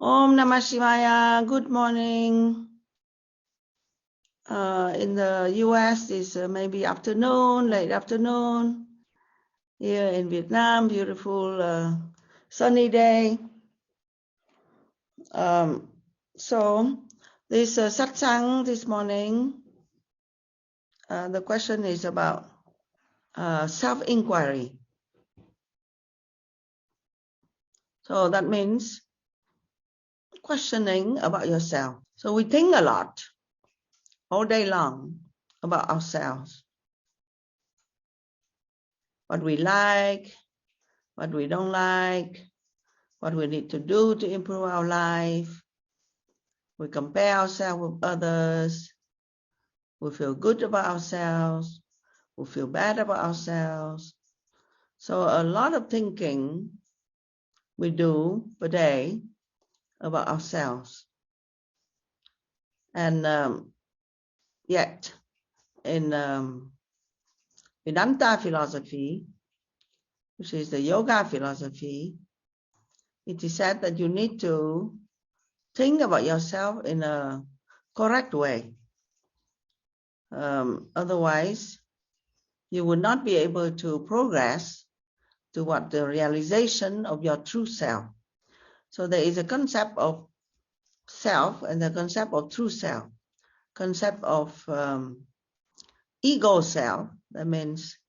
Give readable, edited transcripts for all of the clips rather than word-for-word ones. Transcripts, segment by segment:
Om Namah Shivaya. Good morning. In the US, it's maybe afternoon, late afternoon. Here in Vietnam, beautiful sunny day. So this satsang this morning, the question is about self-inquiry. So that means questioning about yourself. So we think a lot all day long about ourselves. What we like, what we don't like, what we need to do to improve our life. We compare ourselves with others. We feel good about ourselves. We feel bad about ourselves. So a lot of thinking we do per day about ourselves. And yet in Vedanta philosophy, which is the yoga philosophy, it is said that you need to think about yourself in a correct way. Otherwise, you will not be able to progress toward the realization of your true self. So there is a concept of self and the concept of true self. Concept of ego self, that means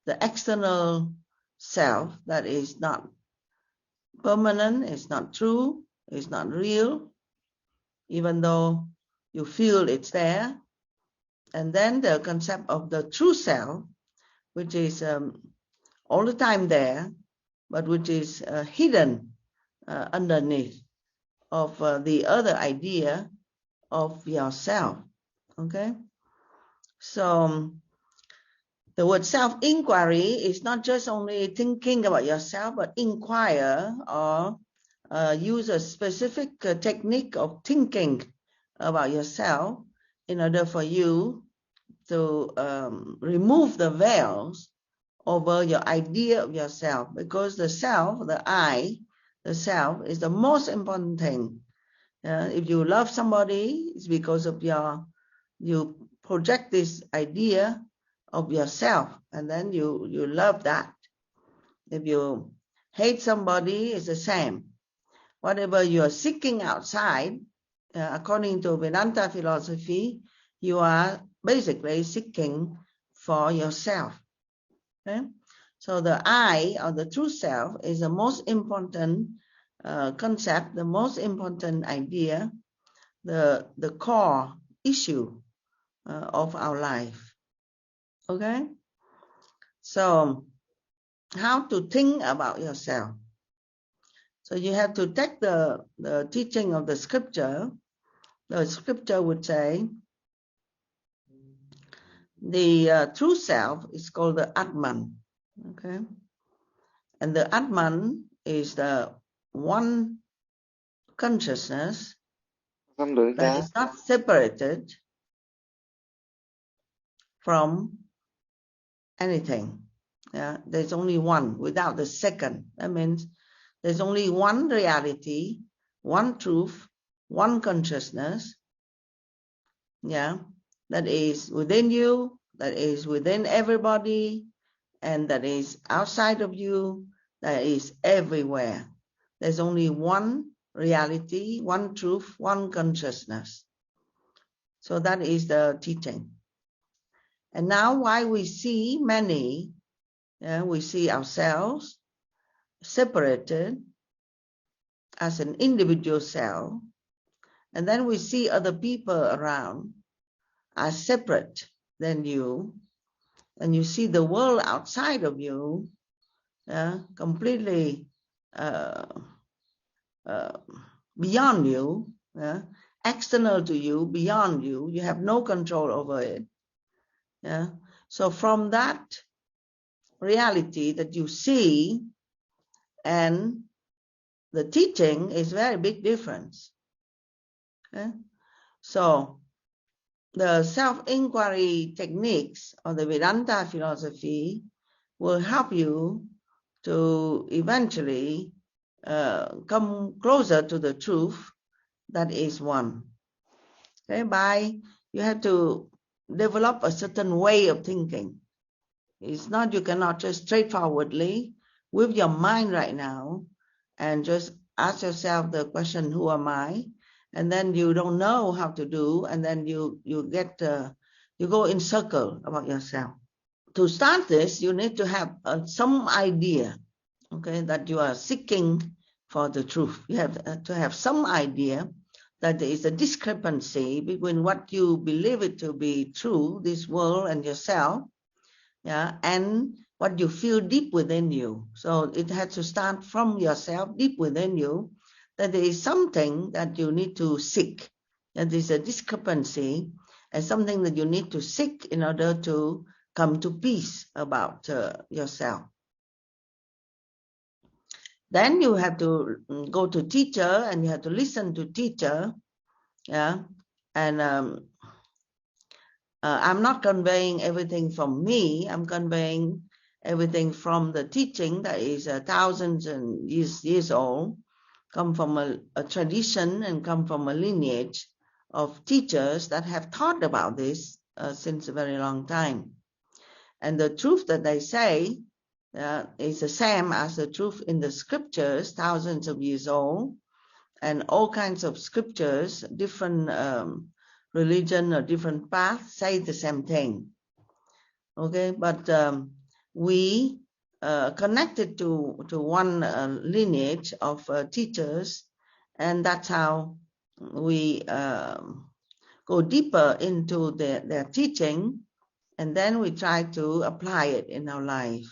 the external self that is not permanent, it's not true, it's not real, even though you feel it's there. And then the concept of the true self, which is all the time there, but which is hidden underneath of the other idea of yourself. Okay? So the word self-inquiry is not just only thinking about yourself, but inquire or use a specific technique of thinking about yourself in order for you to remove the veils over your idea of yourself, because the self, the I, the self is the most important thing. If you love somebody, it's because of you project this idea of yourself, and then you love that. If you hate somebody, it's the same. Whatever you are seeking outside, according to Vedanta philosophy, you are basically seeking for yourself. Okay? So the I, or the true self, is the most important concept, the most important idea, the core issue of our life. Okay? So how to think about yourself? So you have to take the teaching of the scripture. The scripture would say the true self is called the Atman. Okay? And the Atman is the one consciousness that is not separated from anything. Yeah? There's only one without the second. That means there's only one reality, one truth, one consciousness, yeah, that is within you, that is within everybody, and that is outside of you, that is everywhere. There's only one reality, one truth, one consciousness. So that is the teaching. And now why we see many, we see ourselves separated as an individual self, and then we see other people around as separate than you, and you see the world outside of you completely beyond you, external to you, beyond you. You have no control over it. Yeah. So from that reality that you see and the teaching is very big difference. Okay? So the self-inquiry techniques of the Vedanta philosophy will help you to eventually come closer to the truth that is one. Okay, you have to develop a certain way of thinking. It's not, you cannot just straightforwardly with your mind right now and just ask yourself the question, who am I? And then you don't know how to do, and then you go in circle about yourself. To start this, you need to have some idea, okay, that you are seeking for the truth. You have to have some idea that there is a discrepancy between what you believe it to be true, this world and yourself, yeah, and what you feel deep within you. So it has to start from yourself, deep within you, that there is something that you need to seek. That there is a discrepancy and something that you need to seek in order to come to peace about yourself. Then you have to go to teacher, and you have to listen to teacher, yeah, and I'm not conveying everything from me. I'm conveying everything from the teaching that is thousands and years old, come from a tradition and come from a lineage of teachers that have taught about this since a very long time. And the truth that they say is the same as the truth in the scriptures, thousands of years old, and all kinds of scriptures, different religion or different paths say the same thing. Okay, but we connected to one lineage of teachers, and that's how we go deeper into their teaching, and then we try to apply it in our life.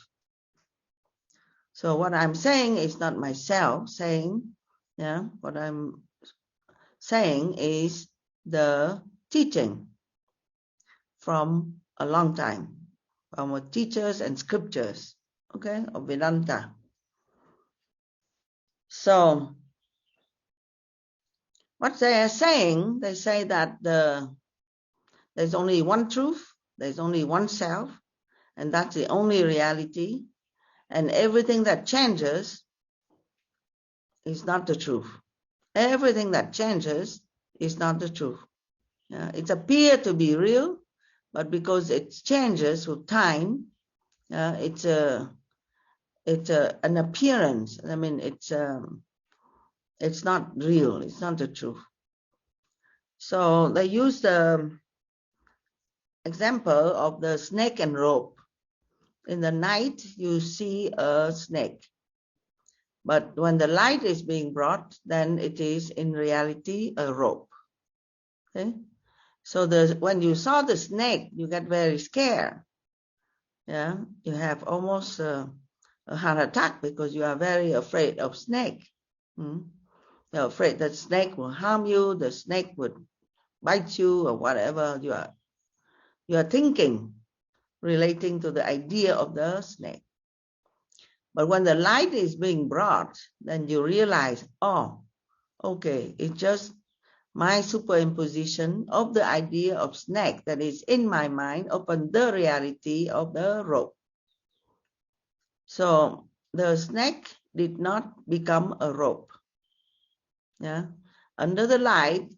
So what I'm saying is not myself saying, yeah, what I'm saying is the teaching from a long time, from our teachers and scriptures, okay, of Vedanta. So what they are saying, they say that there's only one truth, there's only one self, and that's the only reality, and everything that changes is not the truth. Everything that changes is not the truth. It appears to be real, but because it changes with time, it's an appearance. I mean, it's not real. It's not the truth. So they use the example of the snake and rope. In the night, you see a snake. But when the light is being brought, then it is in reality a rope. Okay? So when you saw the snake, you get very scared. Yeah, you have almost a heart attack because you are very afraid of snake. You're afraid that snake will harm you, the snake would bite you, or whatever you are thinking relating to the idea of the snake. But when the light is being brought, then you realize, oh, okay, it's just my superimposition of the idea of snake that is in my mind upon the reality of the rope. So the snake did not become a rope. Yeah, under the light,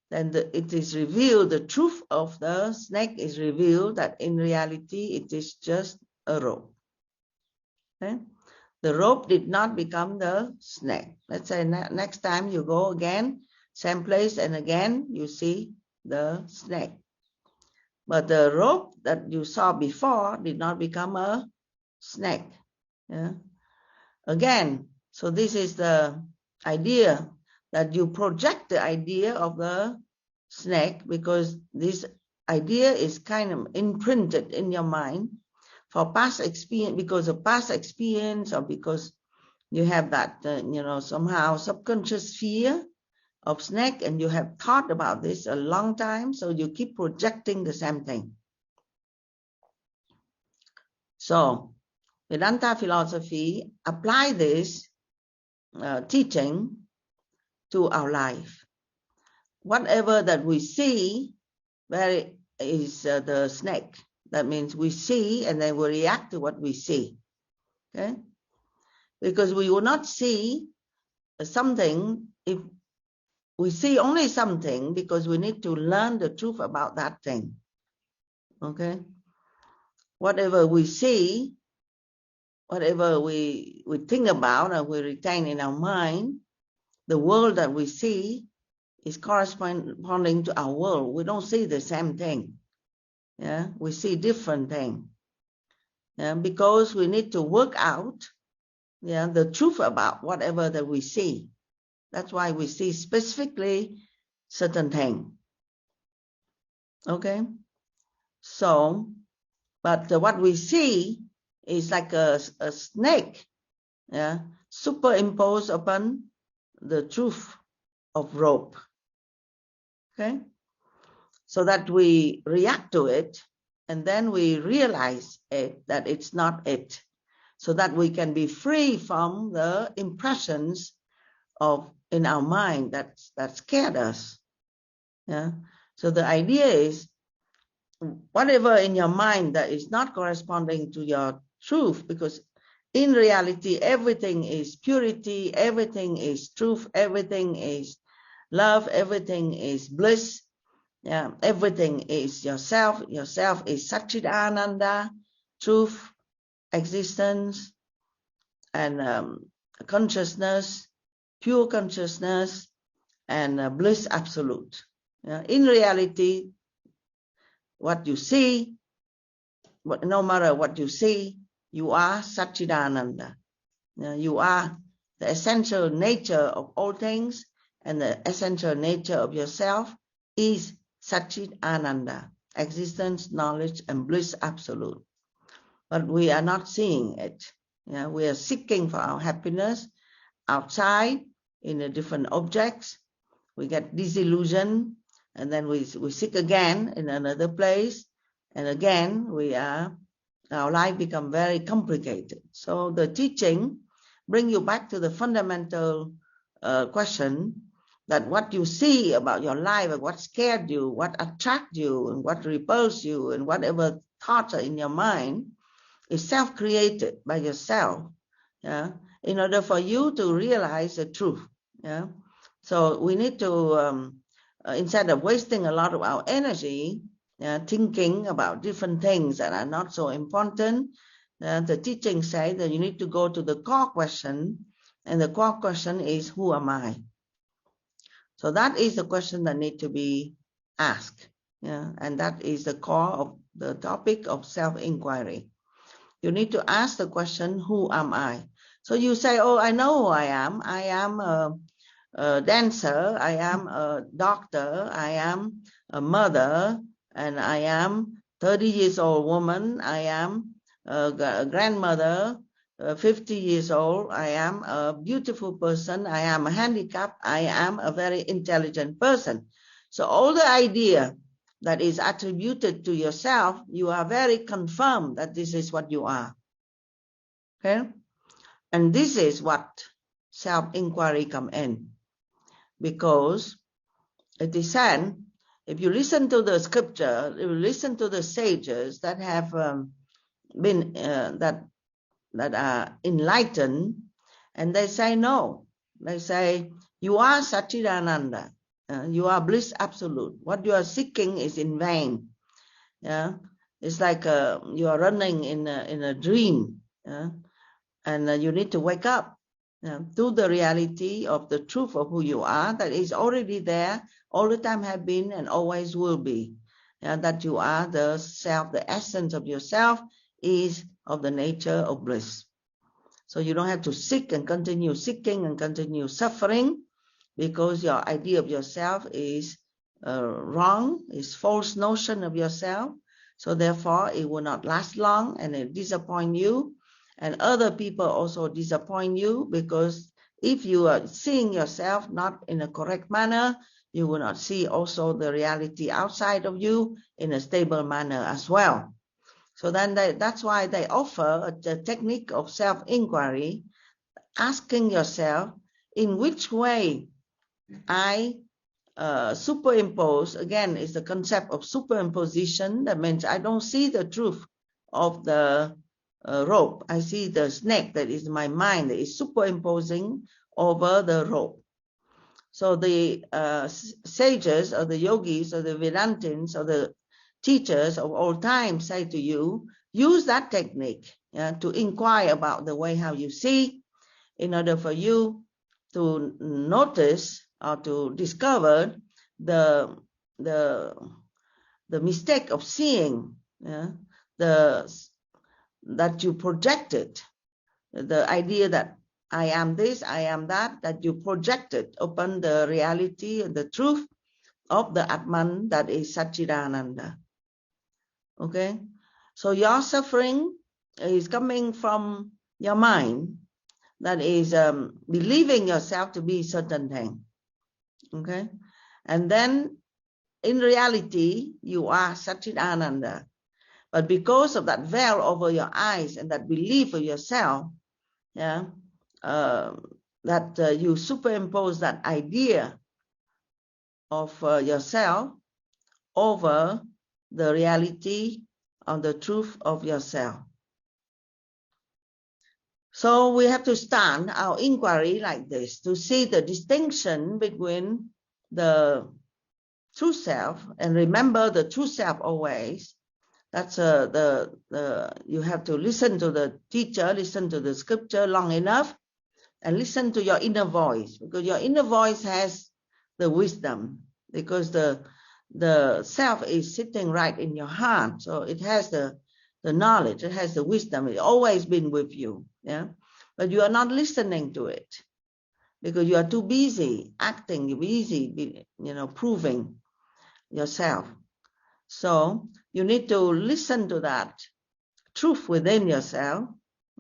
then it is revealed, the truth of the snake is revealed, that in reality it is just a rope. Okay? The rope did not become the snake. Let's say next time you go again, same place, and again you see the snake. But the rope that you saw before did not become a snake. Yeah? Again, so this is the idea that you project the idea of the snake, because this idea is kind of imprinted in your mind for past experience, because of past experience, or because you have that, somehow subconscious fear of snake, and you have thought about this a long time, so you keep projecting the same thing. So Vedanta philosophy apply this teaching to our life. Whatever that we see, where is the snake? That means we see and then we react to what we see. Okay? Because we will not see something, if we see only something, because we need to learn the truth about that thing. Okay? Whatever we see, whatever we think about or we retain in our mind, the world that we see is corresponding to our world. We don't see the same thing. Yeah, we see different thing. Yeah, because we need to work out, yeah, the truth about whatever that we see. That's why we see specifically certain thing. Okay, so but what we see is like a snake, yeah, superimposed upon the truth of rope. Okay, so that we react to it, and then we realize it, that it's not it, so that we can be free from the impressions of in our mind that scared us. Yeah. So the idea is, whatever in your mind that is not corresponding to your truth, because in reality everything is purity, everything is truth, everything is love, everything is bliss. Yeah, everything is yourself. Yourself is Satchidananda, truth, existence, and consciousness, pure consciousness, and bliss absolute. In reality, what you see, no matter what you see, you are Satchidananda. You are the essential nature of all things, and the essential nature of yourself is Satchidananda, existence, knowledge, and bliss absolute. But we are not seeing it. We are seeking for our happiness outside in the different objects. We get disillusioned, and then we seek again in another place, and again our life become very complicated. So the teaching bring you back to the fundamental question, that what you see about your life and what scared you, what attract you, and what repels you, and whatever thoughts are in your mind is self-created by yourself. Yeah, in order for you to realize the truth. Yeah, so we need to instead of wasting a lot of our energy thinking about different things that are not so important, the teaching says that you need to go to the core question, and the core question is, who am I? So that is the question that needs to be asked. Yeah, and that is the core of the topic of self-inquiry. You need to ask the question, who am I? So you say, oh, I know who I am. I am a dancer, I am a doctor, I am a mother, and I am 30 years old woman, I am a grandmother, 50 years old, I am a beautiful person, I am a handicapped, I am a very intelligent person. So all the idea that is attributed to yourself, you are very confirmed that this is what you are. Okay? And this is what self-inquiry come in. Because it is said, if you listen to the scripture, if you listen to the sages that have been that are enlightened, and they say no, they say you are Satchidananda, you are bliss absolute. What you are seeking is in vain. Yeah, it's like you are running in a dream, and you need to wake up to the reality of the truth of who you are, that is already there, all the time have been and always will be. That you are the self, the essence of yourself is of the nature of bliss. So you don't have to seek and continue seeking and continue suffering, because your idea of yourself is wrong, is false notion of yourself. So therefore it will not last long, and it disappoint you. And other people also disappoint you, because if you are seeing yourself not in a correct manner, you will not see also the reality outside of you in a stable manner as well. So then that's why they offer the technique of self-inquiry, asking yourself, in which way I superimpose, again, is the concept of superimposition. That means I don't see the truth of the rope. I see the snake that is my mind that is superimposing over the rope. So the sages or the yogis or the Vedantins or the teachers of all time say to you, use that technique to inquire about the way how you see, in order for you to notice or to discover the mistake of seeing, that you projected, the idea that I am this, I am that you projected upon the reality and the truth of the Atman, that is Satchidananda. Okay, so your suffering is coming from your mind, that is believing yourself to be certain thing. Okay, and then in reality you are Satchidananda, but because of that veil over your eyes and that belief of yourself, that you superimpose that idea of yourself over the reality of the truth of yourself. So we have to start our inquiry like this, to see the distinction between the true self, and remember the true self always. That's you have to listen to the teacher, listen to the scripture long enough, and listen to your inner voice, because your inner voice has the wisdom, because the self is sitting right in your heart, so it has the knowledge, it has the wisdom, it's always been with you, but you are not listening to it because you are too busy acting, you're busy, proving yourself. So you need to listen to that truth within yourself,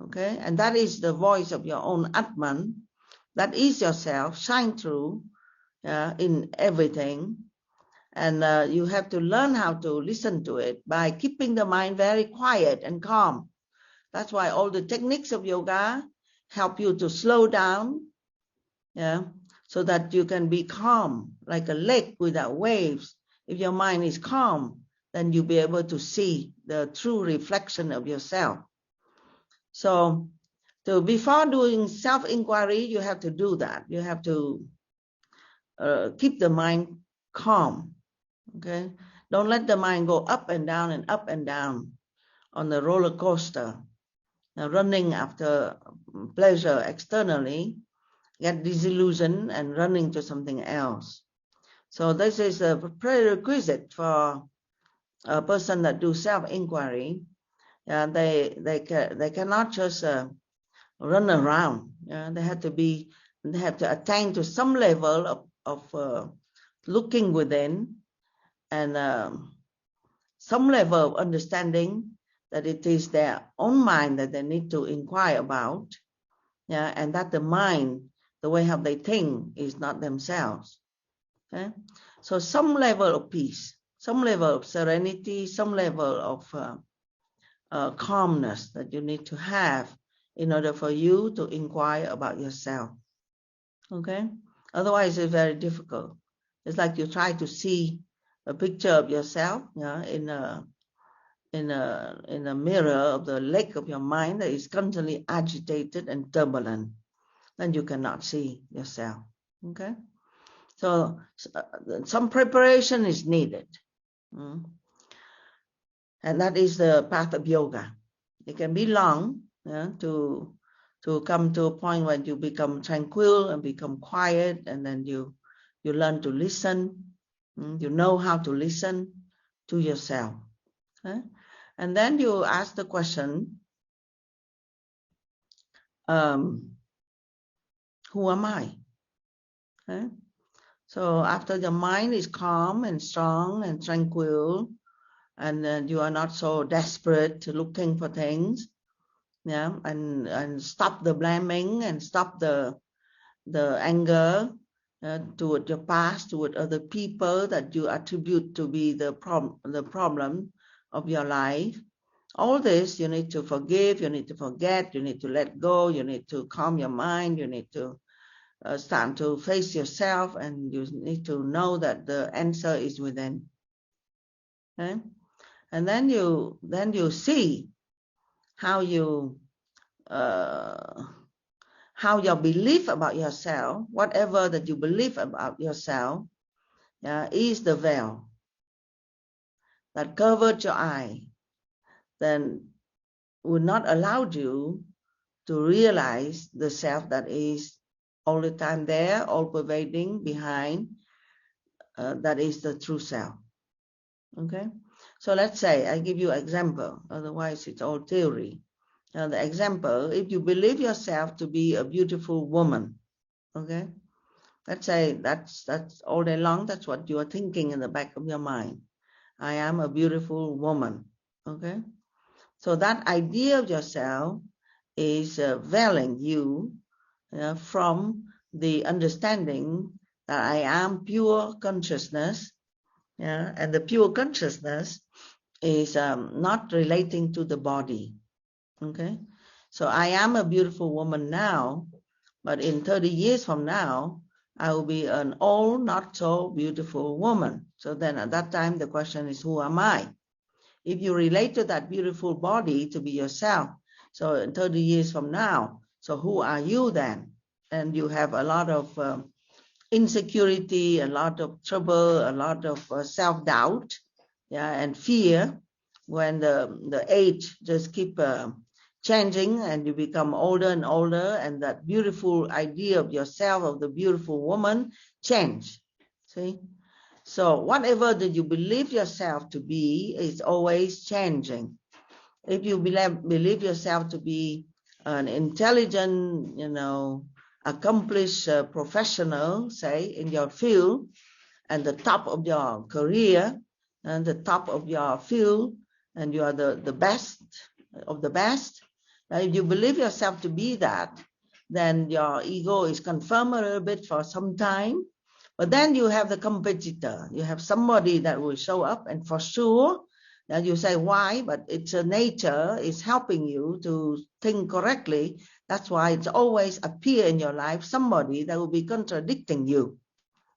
okay? And that is the voice of your own Atman. That is yourself, shine through in everything. And you have to learn how to listen to it by keeping the mind very quiet and calm. That's why all the techniques of yoga help you to slow down, so that you can be calm, like a lake without waves. If your mind is calm, then you'll be able to see the true reflection of yourself. So before doing self-inquiry, you have to do that. You have to keep the mind calm, okay? Don't let the mind go up and down on the roller coaster, running after pleasure externally, get disillusioned and running to something else. So this is a prerequisite for a person that do self-inquiry. They cannot just run around. They have to attain to some level of looking within, and some level of understanding that it is their own mind that they need to inquire about, and that the mind, the way how they think, is not themselves. Okay? So some level of peace, some level of serenity, some level of calmness that you need to have in order for you to inquire about yourself. Okay? Otherwise, it's very difficult. It's like you try to see a picture of yourself, in a mirror of the lake of your mind that is constantly agitated and turbulent. Then you cannot see yourself. Okay? So some preparation is needed. And that is the path of yoga. It can be long, to come to a point where you become tranquil and become quiet, and then you learn to listen. You know how to listen to yourself. Okay? And then you ask the question, who am I? Okay? So after the mind is calm and strong and tranquil, and you are not so desperate looking for things, and stop the blaming and stop the anger toward your past, toward other people that you attribute to be the problem of your life. All this you need to forgive, you need to forget, you need to let go, you need to calm your mind, you need to start to face yourself, and you need to know that the answer is within. Okay? And then you see how you how your belief about yourself, whatever that you believe about yourself, is the veil that covered your eye, then would not allow you to realize the self that is all the time there, all pervading behind, that is the true self. Okay, so let's say I give you an example, otherwise it's all theory. The example, if you believe yourself to be a beautiful woman, okay, let's say that's all day long, that's what you are thinking in the back of your mind. I am a beautiful woman, okay? So that idea of yourself is veiling you from the understanding that I am pure consciousness, and the pure consciousness is not relating to the body, okay? So I am a beautiful woman now, but in 30 years from now, I will be an old, not so beautiful woman. So then at that time, the question is, who am I? If you relate to that beautiful body to be yourself, so in 30 years from now, so who are you then? And you have a lot of insecurity, a lot of trouble, a lot of self-doubt, and fear when the age just keep changing and you become older and older, and that beautiful idea of yourself, of the beautiful woman, change. See? So whatever that you believe yourself to be is always changing. If you believe yourself to be an intelligent, accomplished professional, say, in your field, and the top of your career, and the top of your field, and you are the best of the best, if you believe yourself to be that, then your ego is confirmed a little bit for some time. But then you have the competitor. You have somebody that will show up, and for sure, that you say, why? But it's a nature is helping you to think correctly. That's why it's always appear in your life somebody that will be contradicting you.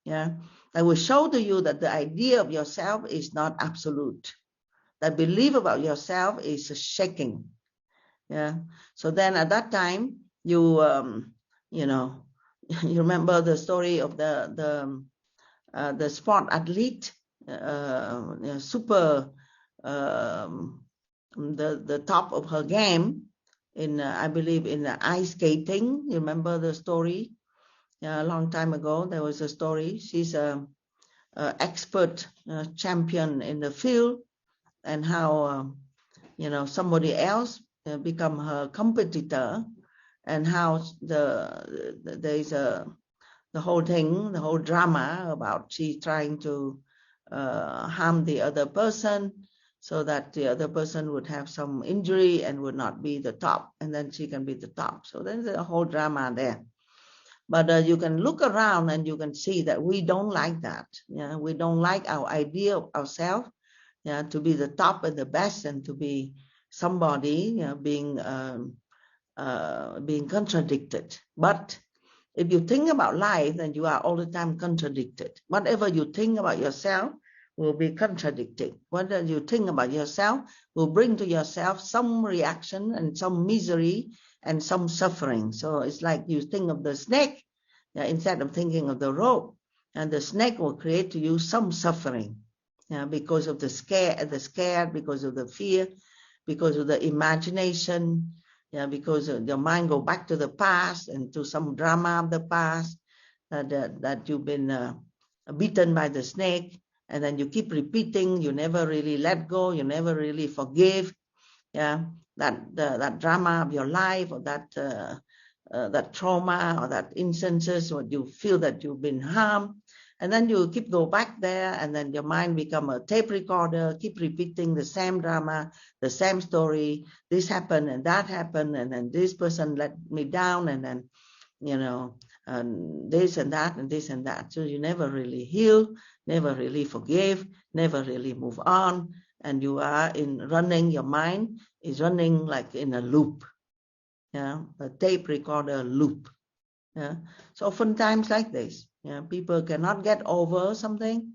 Yeah, that will show to you that the idea of yourself is not absolute. That belief about yourself is shaking. Yeah. So then at that time, you you remember the story of the sport athlete, super, the top of her game in I believe in ice skating. You remember the story? A long time ago, there was a story. She's a expert champion in the field, and how somebody else become her competitor, and how there's the whole thing, the whole drama about she trying to harm the other person so that the other person would have some injury and would not be the top, and then she can be the top. So there's a whole drama there. But you can look around and you can see that we don't like that. We don't like our idea of ourselves, to be the top and the best, and to be somebody being contradicted. But if you think about life, then you are all the time contradicted. Whatever you think about yourself will be contradicted. Whatever you think about yourself will bring to yourself some reaction and some misery and some suffering. So it's like you think of the snake, instead of thinking of the rope, and the snake will create to you some suffering, because of the scare, because of the fear, because of the imagination, because your mind go back to the past and to some drama of the past, that you've been bitten by the snake, and then you keep repeating. You never really let go. You never really forgive. That drama of your life, or that trauma, or that instances where you feel that you've been harmed. And then you keep go back there, and then your mind become a tape recorder, keep repeating the same drama, the same story. This happened and that happened, and then this person let me down, and then, this and that and this and that. So you never really heal, never really forgive, never really move on. And you are running, your mind is running like in a loop, a tape recorder loop. So oftentimes like this, people cannot get over something.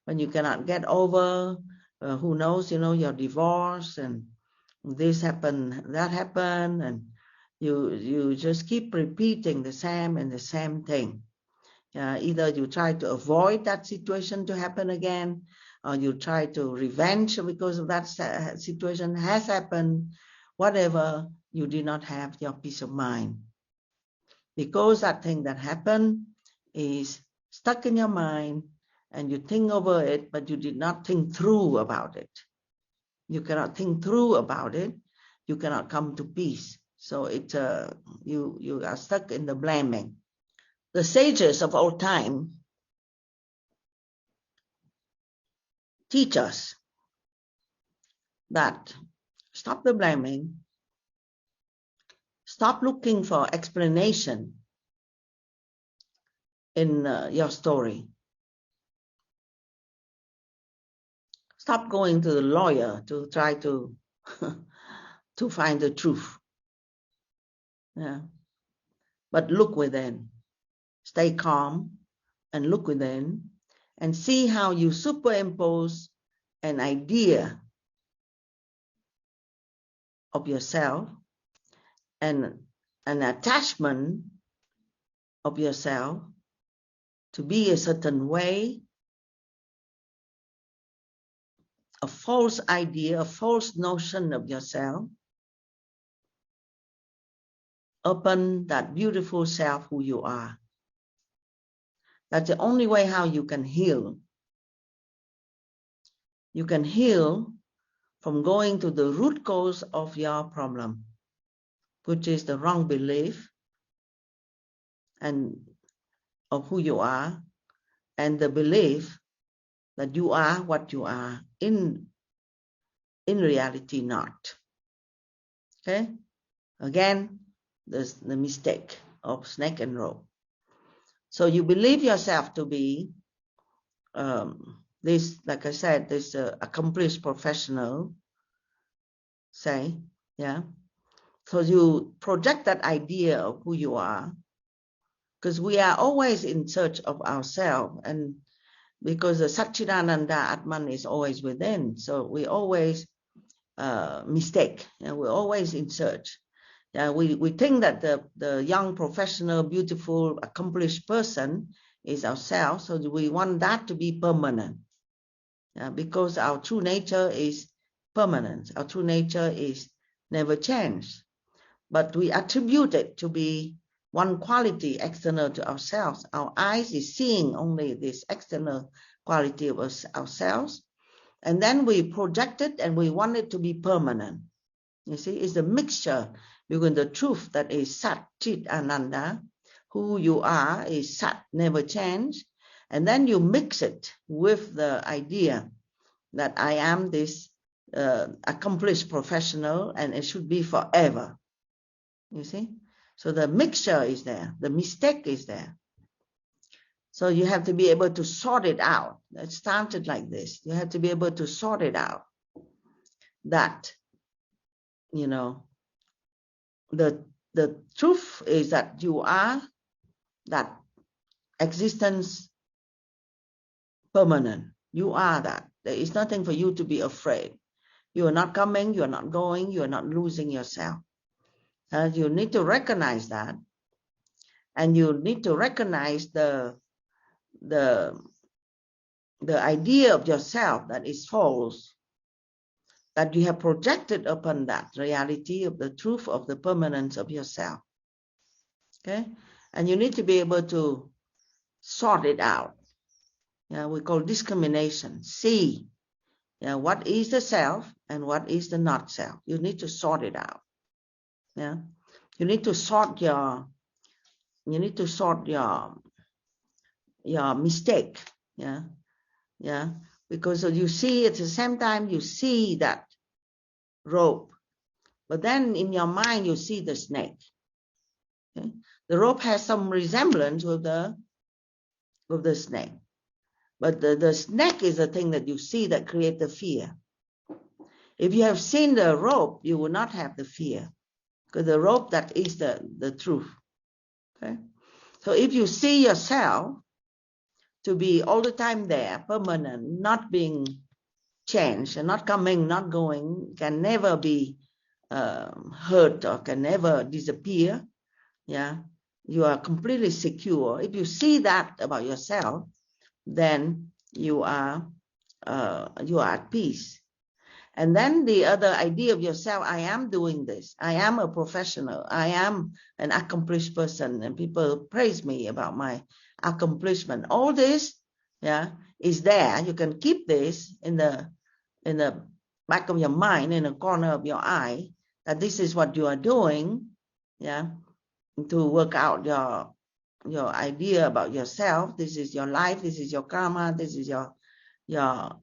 When you cannot get over, who knows, your divorce, and this happened, that happened, and You just keep repeating the same and the same thing. Either you try to avoid that situation to happen again, or you try to revenge because of that situation has happened. Whatever, you do not have your peace of mind. Because that thing that happened is stuck in your mind and you think over it, but you did not think through about it. You cannot think through about it. You cannot come to peace. So you are stuck in the blaming. The sages of old time teach us that stop the blaming, stop looking for explanation in your story. Stop going to the lawyer to try to to find the truth. Yeah. But look within. Stay calm and look within and see how you superimpose an idea of yourself and an attachment of yourself to be a certain way, a false idea, a false notion of yourself, upon that beautiful self who you are. That's the only way how you can heal. You can heal from going to the root cause of your problem, which is the wrong belief and of who you are, and the belief that you are what you are in reality not. Okay? Again, there's the mistake of snake and rope. So you believe yourself to be this, like I said, this accomplished professional, say, yeah. So you project that idea of who you are, because we are always in search of ourselves, and because the Satchidananda Atman is always within, so we always mistake, and we're always in search. We think that the young, professional, beautiful, accomplished person is ourselves, so we want that to be permanent. Because our true nature is permanent. Our true nature is never changed. But we attribute it to be one quality external to ourselves. Our eyes is seeing only this external quality of ourselves. And then we project it and we want it to be permanent. You see, it's a mixture between the truth that is Sat, Chit, Ananda, who you are is Sat, never change, and then you mix it with the idea that I am this accomplished professional and it should be forever. You see? So the mixture is there, the mistake is there. So you have to be able to sort it out. It started like this. You have to be able to sort it out. That, you know, the truth is that you are that existence permanent. You are that. There is nothing for you to be afraid. You are not coming, you are not going, you are not losing yourself. You need to recognize that. And you need to recognize the idea of yourself that is false, that you have projected upon that reality of the truth of the permanence of yourself. Okay? And you need to be able to sort it out. We call discrimination. See what is the self and what is the not self. You need to sort it out. You need to sort your mistake. Because you see at the same time you see that rope, but then in your mind you see the snake. Okay? The rope has some resemblance with the snake, but the snake is the thing that you see that creates the fear. If you have seen the rope, you will not have the fear, because the rope, that is the truth. Okay? So if you see yourself to be all the time there, permanent, not being changed, and not coming, not going, can never be hurt or can never disappear. Yeah, you are completely secure. If you see that about yourself, then you are at peace. And then the other idea of yourself, I am doing this. I am a professional. I am an accomplished person, and people praise me about my accomplishment. All this, yeah, is there. You can keep this in the back of your mind, in the corner of your eye, that this is what you are doing, yeah, to work out your idea about yourself. This is your life. This is your karma. This is your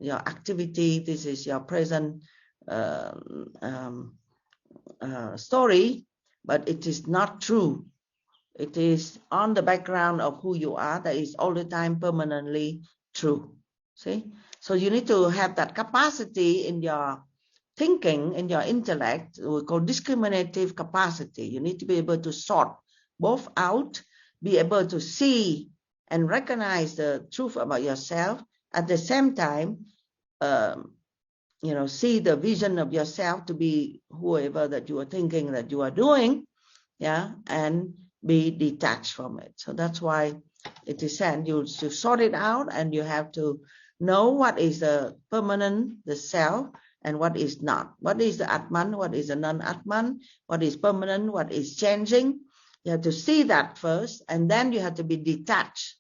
activity. This is your present story, but it is not true. It is on the background of who you are, that is all the time permanently true. See? So you need to have that capacity in your thinking, in your intellect, we call discriminative capacity. You need to be able to sort both out, be able to see and recognize the truth about yourself, at the same time, see the vision of yourself to be whoever that you are thinking that you are doing, yeah, and be detached from it. So that's why it is said you sort it out, and you have to know what is the permanent, the self, and what is not. What is the Atman, what is the non-Atman, what is permanent, what is changing. You have to see that first, and then you have to be detached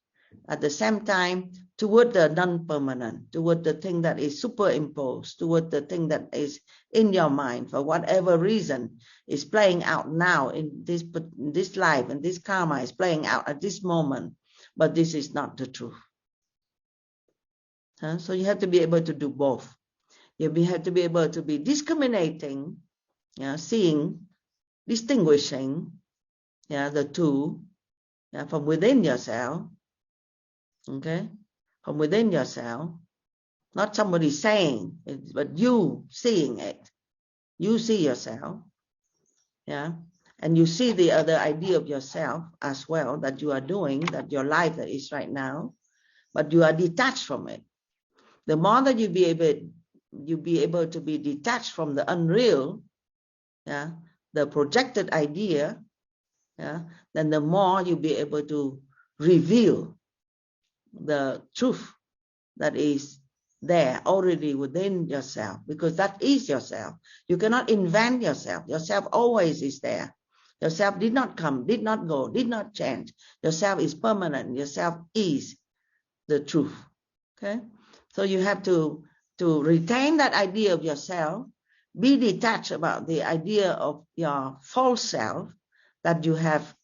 at the same time toward the non-permanent, toward the thing that is superimposed, toward the thing that is in your mind for whatever reason is playing out now in this life, and this karma is playing out at this moment, but this is not the truth. So you have to be able to do both. You have to be able to be discriminating, seeing, distinguishing, the two, from within yourself. Okay, from within yourself, not somebody saying it, but you seeing it. You see yourself, and you see the other idea of yourself as well that you are doing, that your life that is right now, but you are detached from it. The more that you be able to be detached from the unreal, the projected idea, then the more you be able to reveal the truth that is there already within yourself, because that is yourself. You cannot invent yourself. Yourself always is there. Yourself did not come, did not go, did not change. Yourself is permanent. Yourself is the truth. Okay, so you have to retain that idea of yourself, be detached about the idea of your false self that you have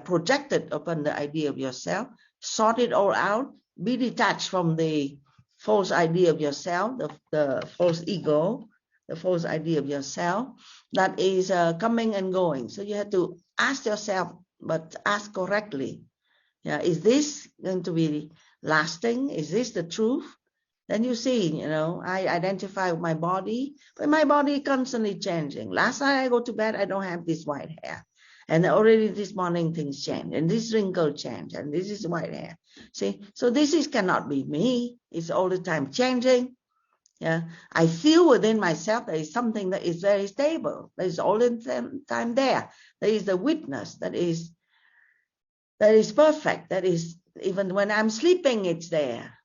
projected upon the idea of yourself. Sort it all out, be detached from the false idea of yourself, the false ego, the false idea of yourself that is coming and going. So you have to ask yourself, but ask correctly. Is this going to be lasting? Is this the truth? Then you see, I identify with my body, but my body constantly changing. Last night I go to bed, I don't have this white hair. And already this morning things change, and this wrinkle change, and this is white hair. See, so this cannot be me. It's all the time changing. I feel within myself there is something that is very stable. There is all the time there. There is the witness that is perfect. That is, even when I'm sleeping, it's there.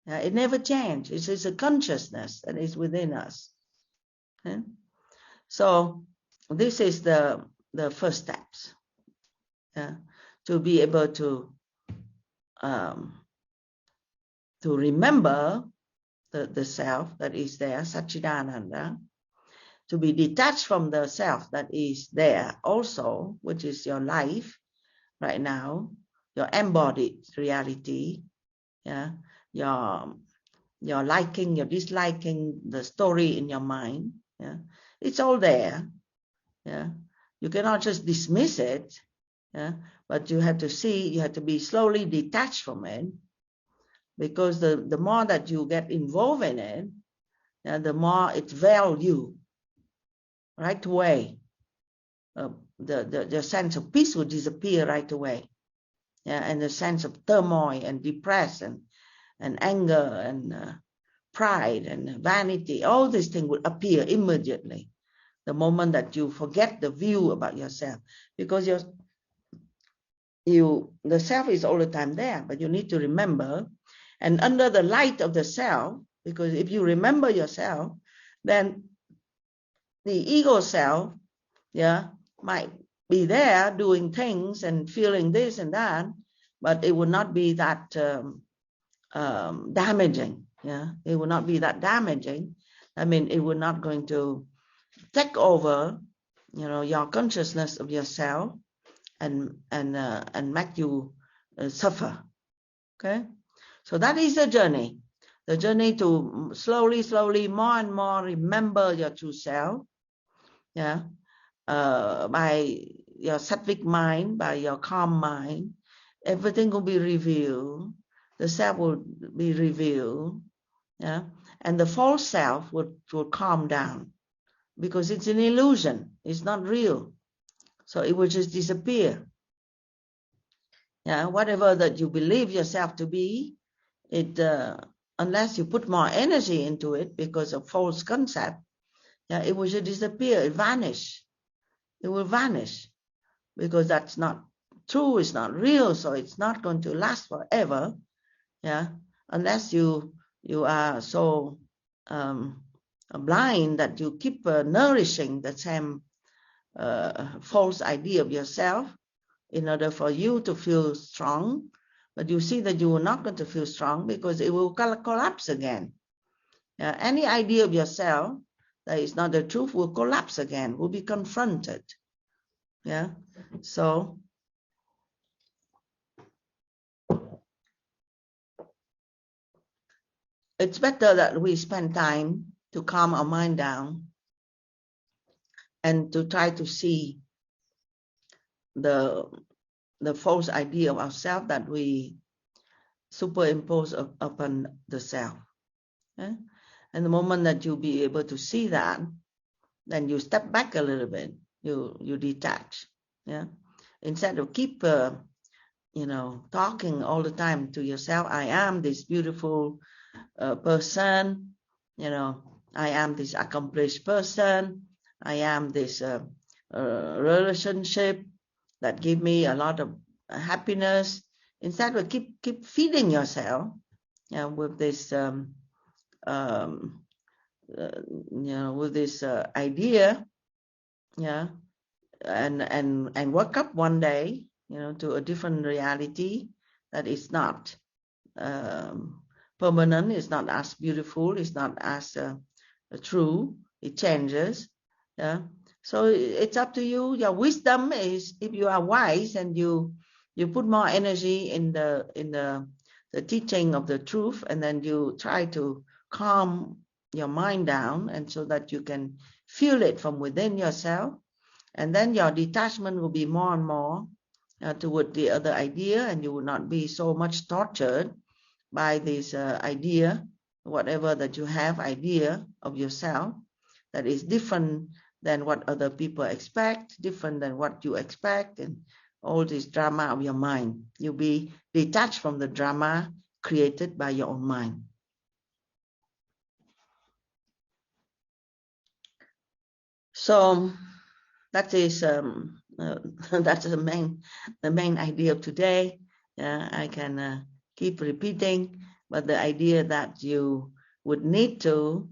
It never changes. It's a consciousness that is within us. So this is the first steps, to be able to remember the self that is there, Satchidananda, to be detached from the self that is there also, which is your life right now, your embodied reality, your liking, your disliking, the story in your mind, it's all there. You cannot just dismiss it, but you have to see, you have to be slowly detached from it, because the more that you get involved in it, the more it veils you right away. The sense of peace will disappear right away, and the sense of turmoil and depression and anger and pride and vanity, all these things will appear immediately the moment that you forget the view about yourself, because the self is all the time there, but you need to remember. And under the light of the self, because if you remember yourself, then the ego self, might be there doing things and feeling this and that, but it would not be that damaging. It would not be that damaging. I mean, it would not going to take over, your consciousness of yourself and make you suffer. Okay, so that is the journey to slowly, more and more remember your true self. By your sattvic mind, by your calm mind, everything will be revealed. The self will be revealed, and the false self will calm down, because it's an illusion. It's not real, so it will just disappear. Whatever that you believe yourself to be, it unless you put more energy into it because of false concept, it will just disappear. It vanish. It will vanish, because that's not true. It's not real, so it's not going to last forever. Unless you are so blind that you keep nourishing the same false idea of yourself in order for you to feel strong. But you see that you are not going to feel strong, because it will collapse again. Any idea of yourself that is not the truth will collapse again, will be confronted. So it's better that we spend time to calm our mind down and to try to see the false idea of ourselves that we superimpose upon the self. And the moment that you'll be able to see that, then you step back a little bit. You detach. Instead of keep talking all the time to yourself, I am this beautiful person, I am this accomplished person, I am this relationship that give me a lot of happiness. Instead of keep feeding yourself with this with this idea, and wake up one day, to a different reality that is not permanent, is not as beautiful, is not as true. It changes. So it's up to you. Your wisdom is, if you are wise and you put more energy in the teaching of the truth, and then you try to calm your mind down, and so that you can feel it from within yourself, and then your detachment will be more and more toward the other idea, and you will not be so much tortured by this idea, whatever that you have idea of yourself that is different than what other people expect, different than what you expect, and all this drama of your mind. You'll be detached from the drama created by your own mind. So that is that's the main idea of today. I can keep repeating, but the idea that you would need to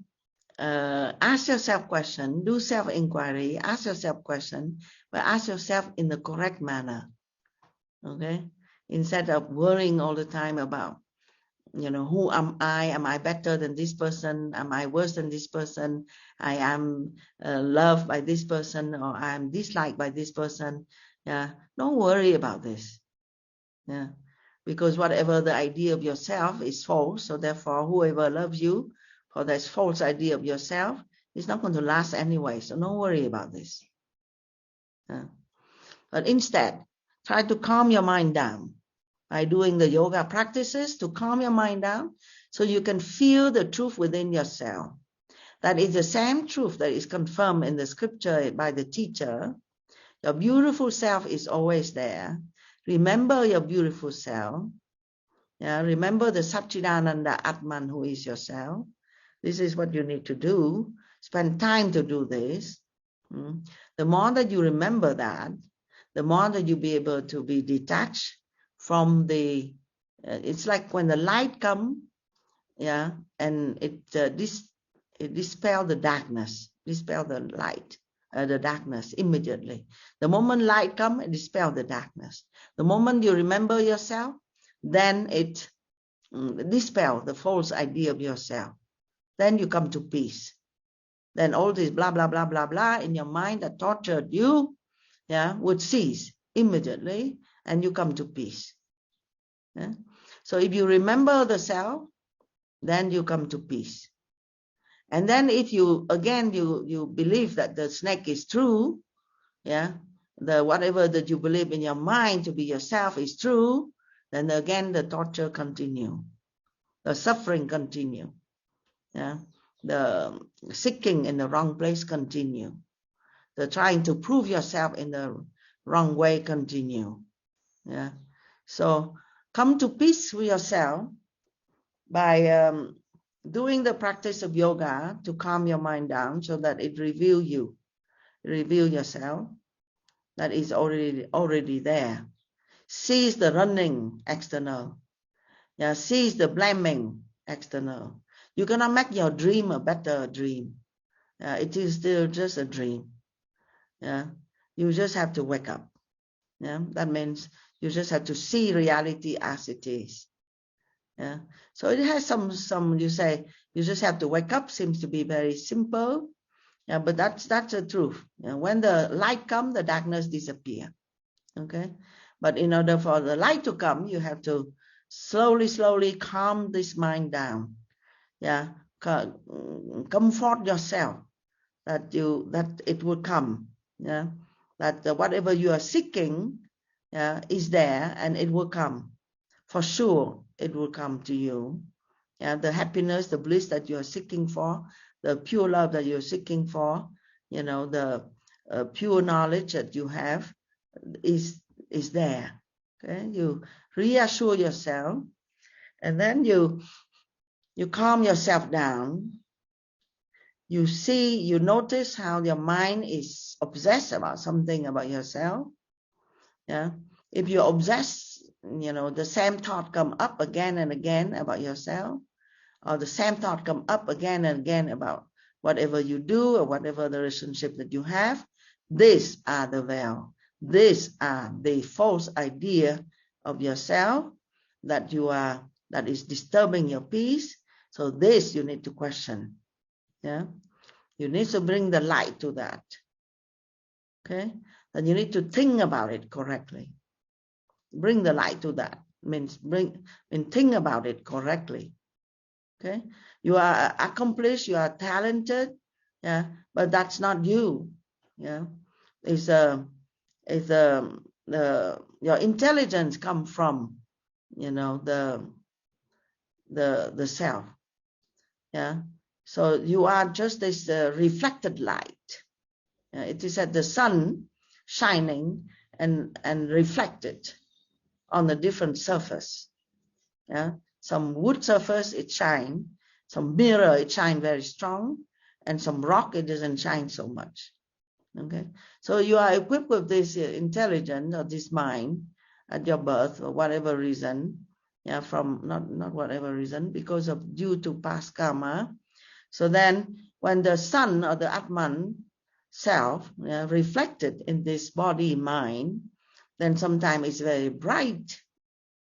ask yourself question, do self-inquiry, ask yourself question, but ask yourself in the correct manner. Okay, instead of worrying all the time about, who am I? Am I better than this person? Am I worse than this person? I am loved by this person, or I am disliked by this person. Don't worry about this. Because whatever the idea of yourself is false, so therefore whoever loves you for that false idea of yourself is not going to last anyway. So don't worry about this. But instead, try to calm your mind down by doing the yoga practices to calm your mind down, so you can feel the truth within yourself. That is the same truth that is confirmed in the scripture by the teacher. Your beautiful self is always there. Remember your beautiful self. Remember the Satchidananda Atman who is yourself. This is what you need to do. Spend time to do this. The more that you remember that, the more that you'll be able to be detached from the, it's like when the light comes, yeah, and it dispel the darkness, dispel the light, the darkness immediately. The moment light comes, it dispel the darkness. The moment you remember yourself, then it dispel the false idea of yourself. Then you come to peace. Then all this blah, blah, blah, blah, blah in your mind that tortured you, yeah, would cease immediately, and you come to peace. Yeah? So if you remember the self, then you come to peace. And then if you, again, you believe that the snake is true, yeah, the whatever that you believe in your mind to be yourself is true, then again the torture continue, the suffering continue, yeah, the seeking in the wrong place continue, the trying to prove yourself in the wrong way continue, yeah. So come to peace with yourself by doing the practice of yoga to calm your mind down so that it reveal you, reveal yourself that is already there. Cease the running external. Yeah, cease the blaming external. You cannot make your dream a better dream. It is still just a dream. Yeah, you just have to wake up. Yeah, that means you just have to see reality as it is. Yeah, so it has some. You say you just have to wake up. Seems to be very simple. Yeah, but that's the truth. Yeah, when the light comes, the darkness disappears. Okay, but in order for the light to come, you have to slowly calm this mind down. Yeah, comfort yourself that it will come. Yeah, that whatever you are seeking, is there and it will come. For sure, it will come to you. Yeah, the happiness, the bliss that you are seeking for, the pure love that you're seeking for, the pure knowledge that you have is there. Okay, you reassure yourself, and then you calm yourself down. You see, you notice how your mind is obsessed about something about yourself. Yeah, if you're obsessed, the same thought come up again and again about yourself, or the same thought come up again and again about whatever you do or whatever the relationship that you have. These are the veil. These are the false idea of yourself that is disturbing your peace. So this you need to question. Yeah, you need to bring the light to that. Okay, and you need to think about it correctly. Bring the light to that means think about it correctly. Okay, you are accomplished, you are talented, yeah, but that's not you. Yeah, your intelligence come from, the self. Yeah, so you are just this reflected light. It is at the sun shining and reflected on a different surface. Yeah, some wood surface it shine, some mirror it shine very strong, and some rock it doesn't shine so much. Okay, so you are equipped with this intelligence or this mind at your birth for whatever reason. Yeah, from not whatever reason, because of due to past karma. So then when the sun or the Atman self reflected in this body mind, then sometimes it's very bright,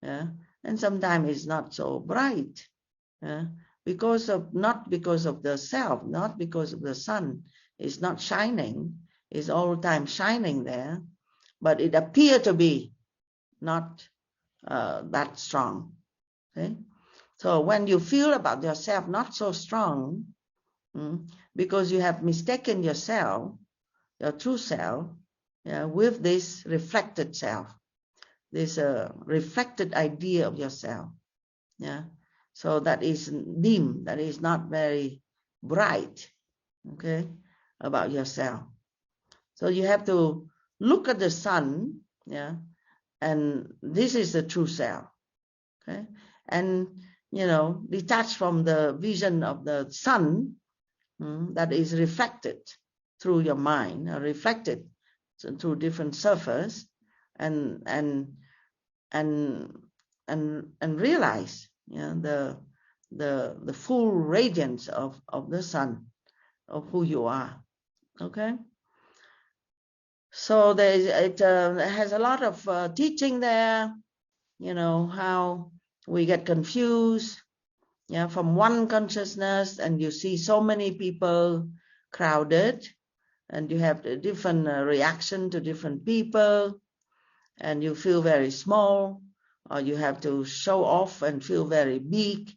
and sometimes it's not so bright, not because of the self, not because of the sun. It's not shining, it's all the time shining there, but it appears to be not that strong. Okay, so when you feel about yourself not so strong, because you have mistaken yourself, your true self, with this reflected self, this reflected idea of yourself. Yeah, so that is dim, that is not very bright. Okay, about yourself. So you have to look at the sun, and this is the true self. Okay, and detached from the vision of the sun that is reflected through your mind, or reflected through different surface, and realize the full radiance of the sun, of who you are. Okay, so it has a lot of teaching there. How we get confused, from one consciousness, and you see so many people crowded, and you have a different reaction to different people, and you feel very small, or you have to show off and feel very big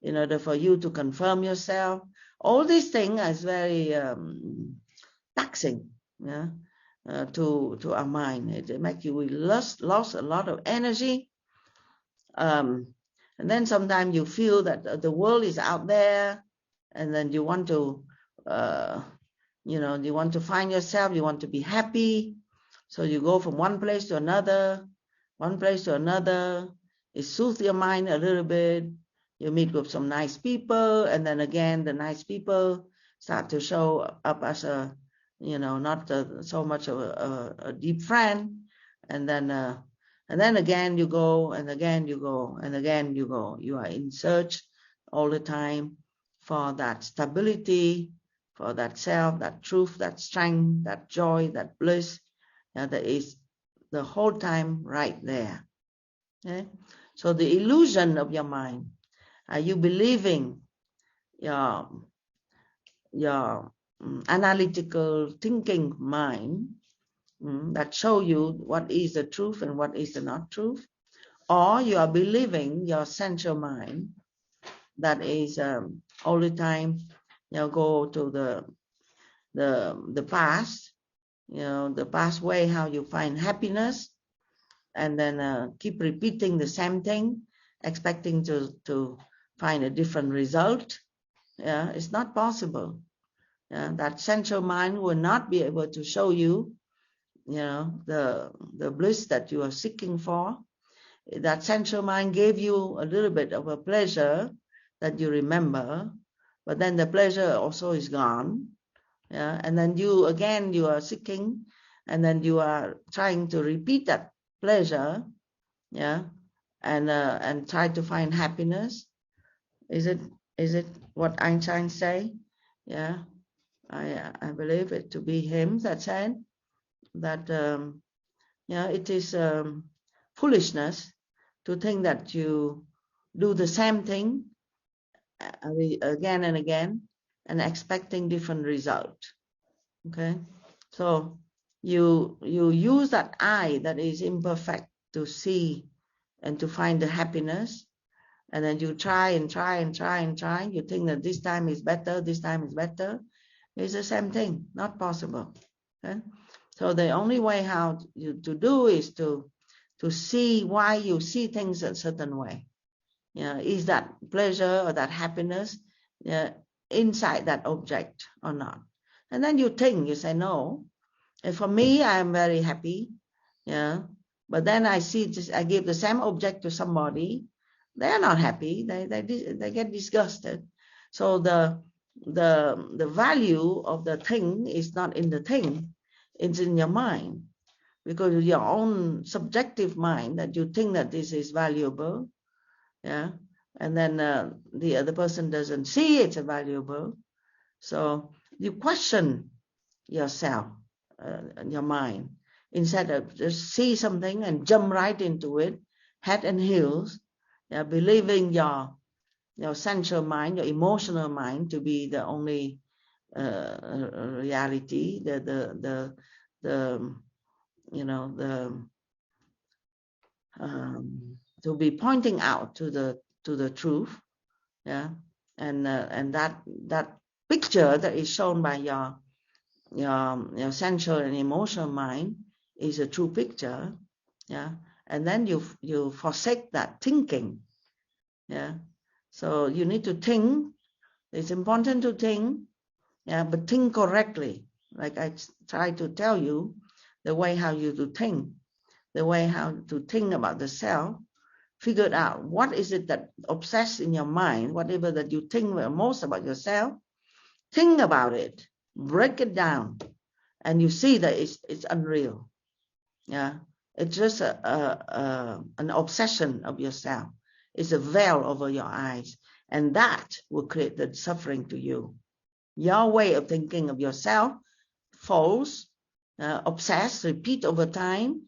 in order for you to confirm yourself. All these things is very taxing, to our mind. It makes you lost a lot of energy. And then sometimes you feel that the world is out there, and then you want to, you want to find yourself, you want to be happy. So you go from one place to another. It soothes your mind a little bit. You meet with some nice people, and then again, the nice people start to show up as a, not so much of a deep friend. And then again you go, and again you go, and again you go. You are in search all the time for that stability, for that self, that truth, that strength, that joy, that bliss, that is the whole time right there. Okay? So the illusion of your mind, are you believing your analytical thinking mind that show you what is the truth and what is the not truth? Or you are believing your sensual mind that is all the time, go to the past, the past way how you find happiness, and then keep repeating the same thing, expecting to find a different result. It's not possible. That sensual mind will not be able to show you, the bliss that you are seeking for. That sensual mind gave you a little bit of a pleasure that you remember, but then the pleasure also is gone. And then you are seeking, and then you are trying to repeat that pleasure, and try to find happiness. Is it what Einstein say? I believe it to be him that said that it is foolishness to think that you do the same thing again and again and expecting different result. Okay, so you use that eye that is imperfect to see and to find the happiness, and then you try and try and try and try. You think that this time is better, this time is better. It's the same thing, not possible. Okay? So the only way how to do is to see why you see things a certain way. Is that pleasure or that happiness inside that object or not? And then you think, you say, no. And for me, I am very happy. But then I see this, I give the same object to somebody, they are not happy. They get disgusted. So the value of the thing is not in the thing, it's in your mind, because your own subjective mind that you think that this is valuable, and then the other person doesn't see it's valuable. So you question yourself, your mind, instead of just see something and jump right into it, head and heels, believing your sensual mind, your emotional mind to be the only reality, to be pointing out to the truth, and that picture that is shown by your sensual and emotional mind is a true picture, and then you forsake that thinking, so you need to think. It's important to think, but think correctly. Like I try to tell you, the way how you to think, the way how to think about the self, figured out what is it that obsesses in your mind, whatever that you think most about yourself, think about it, break it down, and you see that it's unreal. Yeah, it's just an obsession of yourself. It's a veil over your eyes, and that will create the suffering to you. Your way of thinking of yourself, false, obsessed, repeat over time,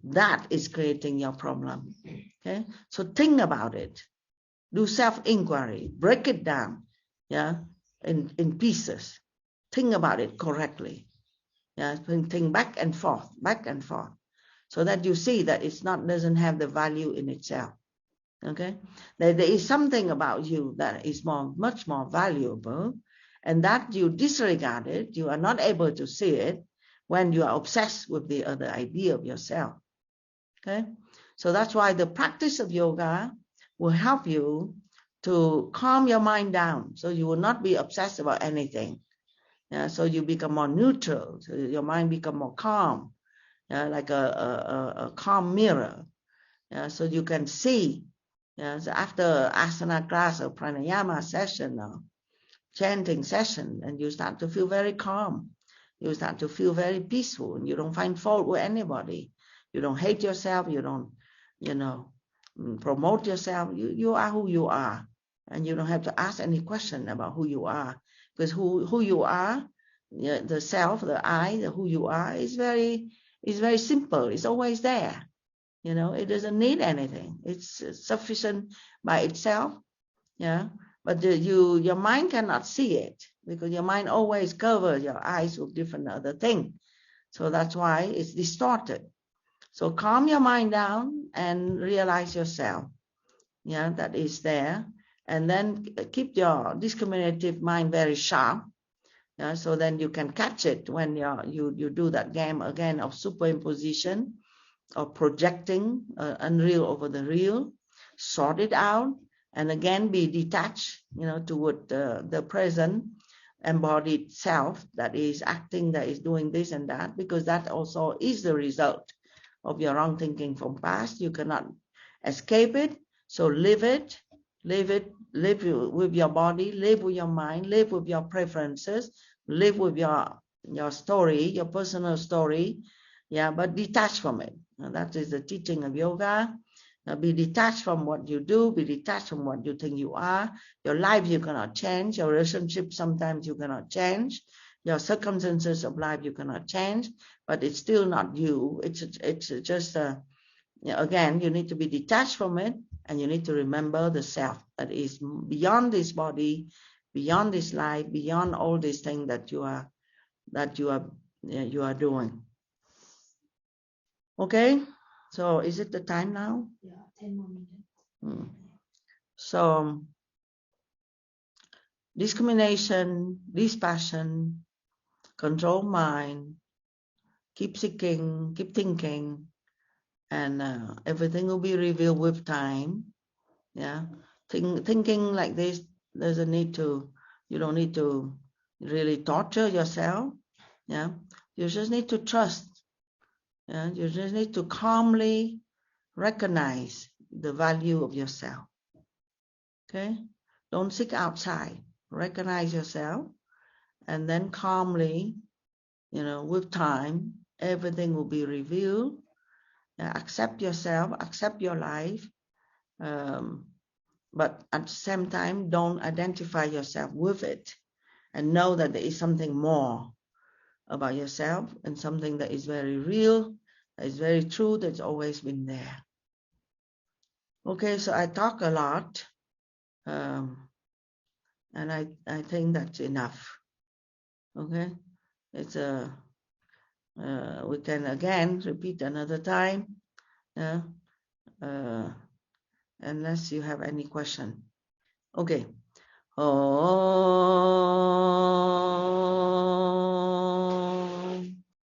that is creating your problem. Okay, so think about it. Do self-inquiry. Break it down, yeah, in pieces. Think about it correctly. Yeah, think back and forth, so that you see that it's not doesn't have the value in itself. Okay, there is something about you that is much more valuable, and that you disregard it. You are not able to see it when you are obsessed with the other idea of yourself. Okay, so that's why the practice of yoga will help you to calm your mind down, so you will not be obsessed about anything. Yeah, so you become more neutral, so your mind become more calm, like a calm mirror. Yeah, so you can see. Yeah, so after asana class or pranayama session or chanting session, and you start to feel very calm. You start to feel very peaceful, and you don't find fault with anybody. You don't hate yourself. You don't, promote yourself. You are who you are, and you don't have to ask any question about who you are, because who you are, the self, the I, the who you are is very simple. It's always there. It doesn't need anything. It's sufficient by itself. Yeah, but your mind cannot see it, because your mind always covers your eyes with different other things. So that's why it's distorted. So calm your mind down and realize yourself. Yeah, that is there. And then keep your discriminative mind very sharp. Yeah, so then you can catch it when you do that game again of superimposition or projecting unreal over the real. Sort it out, and again be detached, toward the present embodied self that is acting, that is doing this and that, because that also is the result of your wrong thinking from past. You cannot escape it. So live with your body, live with your mind, live with your preferences, live with your story, your personal story. Yeah, but detach from it. Now, that is the teaching of yoga. Now, be detached from what you do, be detached from what you think you are. Your life you cannot change, your relationship sometimes you cannot change, your circumstances of life you cannot change, but it's still not you. It's just again, you need to be detached from it, and you need to remember the self that is beyond this body, beyond this life, beyond all these things that you are doing. Okay, so is it the time now? Yeah, 10 more minutes. So discrimination, dispassion, control mind, keep seeking, keep thinking, and everything will be revealed with time. Yeah, thinking like this doesn't need to. You don't need to really torture yourself. Yeah, you just need to trust. Yeah, you just need to calmly recognize the value of yourself. Okay, don't seek outside. Recognize yourself, and then calmly, with time, everything will be revealed. Accept yourself, accept your life, but at the same time, don't identify yourself with it, and know that there is something more about yourself, and something that is very real, that is very true, that's always been there. Okay, so I talk a lot, and I think that's enough. Okay, it's we can again repeat another time, unless you have any question. Okay. Oh.